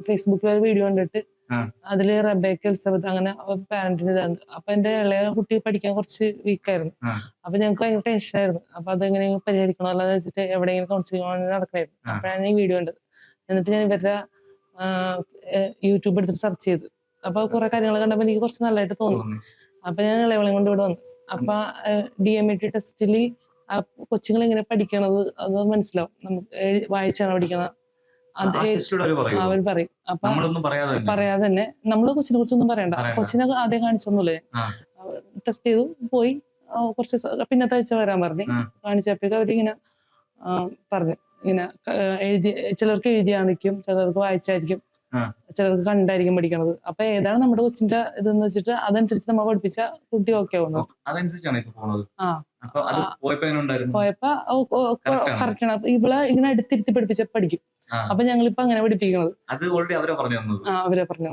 ഫേസ്ബുക്കിൽ ഒരു വീഡിയോ കണ്ടിട്ട് ആ. അതില് റബേക്ക എലിസബത്ത് അങ്ങനെ പാരന്റിന് ഇതാണ്. അപ്പൊ എന്റെ ഇളയ കുട്ടി പഠിക്കാൻ കുറച്ച് വീക്കായിരുന്നു. ആ. അപ്പൊ ഞങ്ങൾക്ക് ഭയങ്കര ടെൻഷനായിരുന്നു. അപ്പൊ അതെങ്ങനെയെങ്കിലും പരിഹരിക്കണോ അല്ലാന്ന് വെച്ചിട്ട് എവിടെയെങ്കിലും കൗൺസിലിംഗ് നടക്കണായിരുന്നു. ആ. അപ്പോഴാണ് ഈ വീഡിയോ കണ്ടത്. എന്നിട്ട് ഞാൻ ഇവരുടെ യൂട്യൂബ് എടുത്തിട്ട് സെർച്ച് ചെയ്തു. അപ്പൊ കുറെ കാര്യങ്ങൾ കണ്ടപ്പോ എനിക്ക് കുറച്ച് നല്ലതായിട്ട് തോന്നി. തോന്നി. അപ്പൊ ഞാൻ ഇളയവളെയും കൊണ്ട് ഇവിടെ വന്നു. അപ്പൊ DMET ടെസ്റ്റില് കൊച്ചുങ്ങൾ എങ്ങനെ പഠിക്കണത് അത് മനസ്സിലാവും. നമുക്ക് വായിച്ചാണ് പഠിക്കണത്. അത് ആ ടെസ്റ്റിലൂടെ അവര് പറയുമോ? അവർ പറയും. അപ്പൊ നമ്മളൊന്നും പറയാതെ തന്നെ? പറയാതെ തന്നെ നമ്മള് കൊച്ചിനെ കുറിച്ചൊന്നും പറയണ്ട. പറയണ്ട. കൊച്ചിനെ ആദ്യം കാണിച്ചൊന്നുമില്ല. ആ. ടെസ്റ്റ് ചെയ്തു പോയി. കുറച്ച് പിന്നത്തെ ആഴ്ച വരാൻ പറഞ്ഞു. ആ. കാണിച്ചപ്പോഴേക്കും അവരിങ്ങനെ പറഞ്ഞു ഇങ്ങനെ എഴുതി, ചിലർക്ക് എഴുതി കാണിക്കും, ചിലർക്ക് വായിച്ചായിരിക്കും, ആ. ചിലർക്ക് കണ്ടായിരിക്കും പഠിക്കണത്. അപ്പൊ ഏതാണ് നമ്മുടെ കൊച്ചിന്റെ ഇതെന്ന് വെച്ചിട്ട് അതനുസരിച്ച് നമ്മൾ പഠിപ്പിച്ച കുട്ടി ഓക്കെ ആവുന്നു. അതനുസരിച്ചാണ് ഇപ്പൊ പോണത്. ആ. അപ്പൊ അത് പോയപ്പോ എങ്ങനെ ഉണ്ടായിരുന്നു? പോയപ്പോ Correct ആണോ? കറക്റ്റ് ആണ്. ഇവളെ ഇങ്ങനെ അടുത്തിരുത്തി പഠിപ്പിച്ച പഠിക്കും. ആ. അപ്പൊ ഞങ്ങളിപ്പോ അങ്ങനെ പഠിപ്പിക്കണത്. അത് ഓൾറെഡി അവരെ പറഞ്ഞു തന്നത്. അവരെ പറഞ്ഞു.